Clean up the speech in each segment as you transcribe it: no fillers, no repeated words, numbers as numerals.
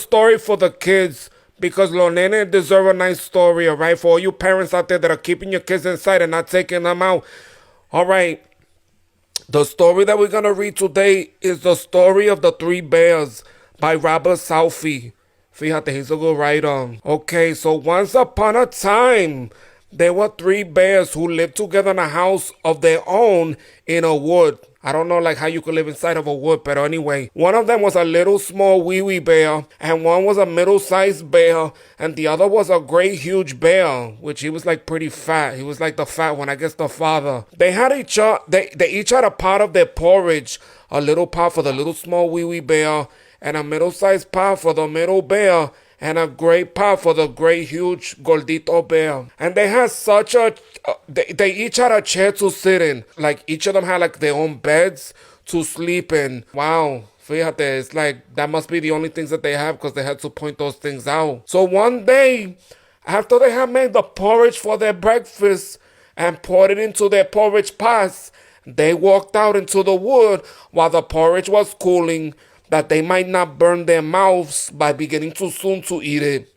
Story for the kids because los nenes deserve a nice story, all right? For all you parents out there that are keeping your kids inside and not taking them out. All right. The story that we're going to read today is the story of the three bears by Robert Southey. Fíjate, he's a good writer. Okay, so once upon a time, there were three bears who lived together in a house of their own in a wood. I don't know like how you could live inside of a wood, but anyway. One of them was a little small wee wee bear, and one was a middle-sized bear, and the other was a great huge bear, which he was like pretty fat. He was like the fat one, I guess the father. They each had a pot of their porridge, a little pot for the little small wee wee bear, and a middle-sized pot for the middle bear, and a great pot for the great huge gordito bear. And they had such a they each had a chair to sit in. Like each of them had like their own beds to sleep in. Wow. Fíjate, it's like that must be the only things that they have because they had to point those things out. So one day, after they had made the porridge for their breakfast and poured it into their porridge pots, they walked out into the wood while the porridge was cooling, that they might not burn their mouths by beginning too soon to eat it.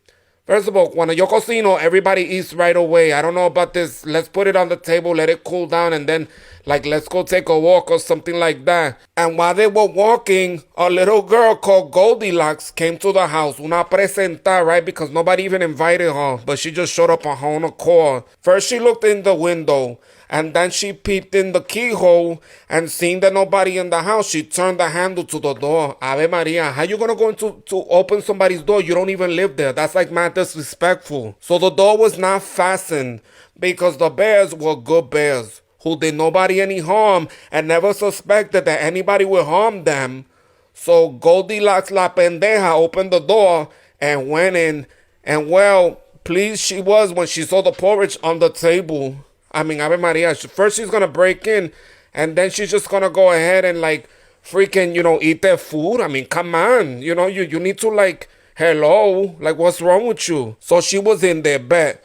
First of all, cuando yo cocino, everybody eats right away. I don't know about this. Let's put it on the table, let it cool down, and then, like, let's go take a walk or something like that. And while they were walking, a little girl called Goldilocks came to the house. Una presenta, right? Because nobody even invited her, but she just showed up on her own accord. First, she looked in the window. And then she peeped in the keyhole and seeing that nobody in the house, she turned the handle to the door. Ave Maria, how you gonna go into to open somebody's door? You don't even live there. That's like mad disrespectful. So the door was not fastened because the bears were good bears who did nobody any harm and never suspected that anybody would harm them. So Goldilocks la pendeja opened the door and went in. And well, pleased she was when she saw the porridge on the table. I mean, Ave Maria. First she's gonna break in, and then she's just gonna go ahead and like freaking, eat their food. I mean, come on. You need to like, hello, like what's wrong with you? So she was in their bed,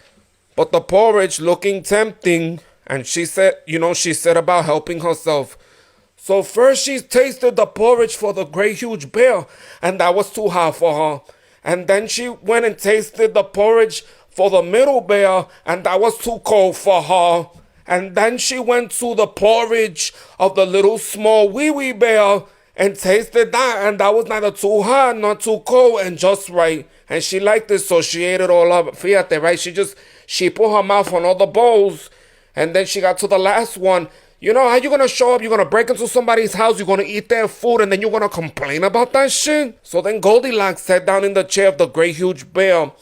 but the porridge looking tempting, and she said about helping herself. So first she tasted the porridge for the great huge bear, and that was too hot for her. And then she went and tasted the porridge for the middle bear, and that was too cold for her. And then she went to the porridge of the little small wee wee bear and tasted that, and that was neither too hot nor too cold and just right. And she liked it, so she ate it all up. Fíjate, right? She put her mouth on all the bowls, and then she got to the last one. You know how you gonna show up? You're gonna break into somebody's house, you're gonna eat their food, and then you're gonna complain about that shit? So then Goldilocks sat down in the chair of the great huge bear,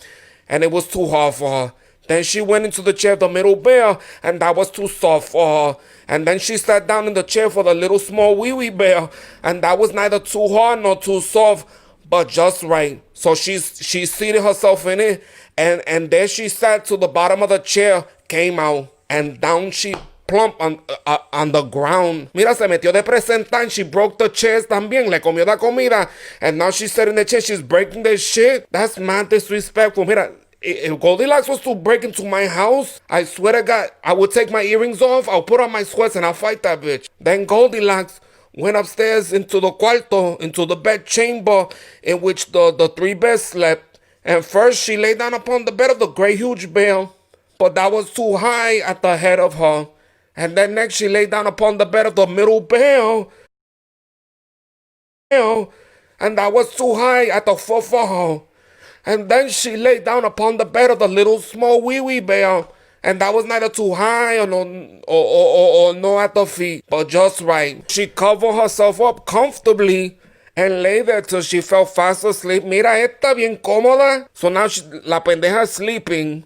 and it was too hard for her. Then she went into the chair of the middle bear, and that was too soft for her. And then she sat down in the chair for the little small wee wee bear, and that was neither too hard nor too soft, but just right. So she seated herself in it, and there she sat till the bottom of the chair came out, and down she plump on the ground. Mira, se metió de presentar and she broke the chairs también. Le comió la comida. And now she's sitting in the chair. She's breaking the shit. That's mad disrespectful. Mira, if Goldilocks was to break into my house, I swear to God, I would take my earrings off, I'll put on my sweats, and I'll fight that bitch. Then Goldilocks went upstairs into the cuarto, into the bed chamber in which the three bears slept. And first she lay down upon the bed of the great huge bear, but that was too high at the head of her. And then next she lay down upon the bed of the middle bear, and that was too high at the foot for her. And then she lay down upon the bed of the little small wee wee bear, and that was neither too high or no at the feet, but just right. She covered herself up comfortably and lay there till she fell fast asleep. Mira, esta bien cómoda. So now la pendeja is sleeping.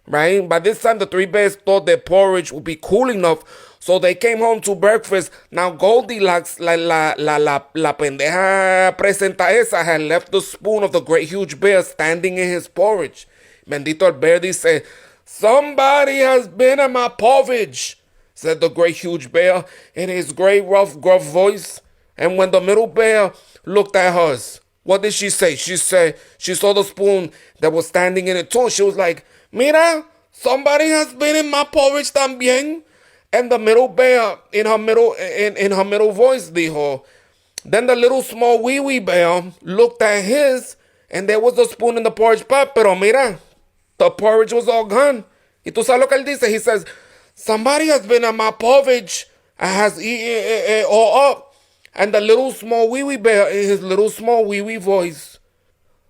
Right? By this time, the three bears thought their porridge would be cool enough, so they came home to breakfast. Now, Goldilocks, la pendeja presenta esa, had left the spoon of the great huge bear standing in his porridge. Bendito el bear dice, "Somebody has been in my porridge," said the great huge bear in his great rough, gruff voice. And when the middle bear looked at hers, what did she say? She said, she saw the spoon that was standing in it too. She was like, "Mira, somebody has been in my porridge también." And the middle bear, in her middle voice, dijo. Then the little small wee wee bear looked at his And there was a spoon in the porridge pot, pero mira, the porridge was all gone. Y tú sabes lo que él dice? He says, somebody has been in my porridge and has eaten it all up. And the little small wee wee bear in his little small wee wee voice.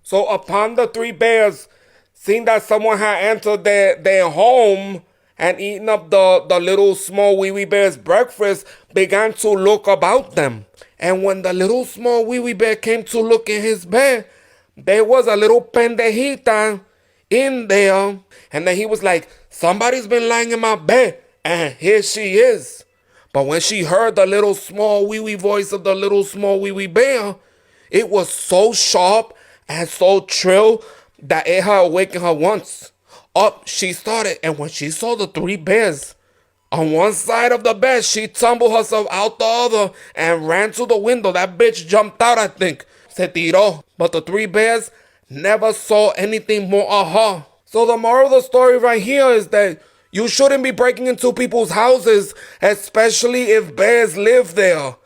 So upon the three bears, seeing that someone had entered their home and eaten up the little small wee wee bear's breakfast, began to look about them. And when the little small wee wee bear came to look in his bed, there was a little pendejita in there. And then he was like, somebody's been lying in my bed, and here she is. But when she heard the little small wee wee voice of the little small wee wee bear, it was so sharp and so shrill that it had awakened her once. Up she started, and when she saw the three bears on one side of the bed, she tumbled herself out the other and ran to the window. That bitch jumped out, I think. Se tiró. But the three bears never saw anything more of her. So the moral of the story right here is that you shouldn't be breaking into people's houses, especially if bears live there.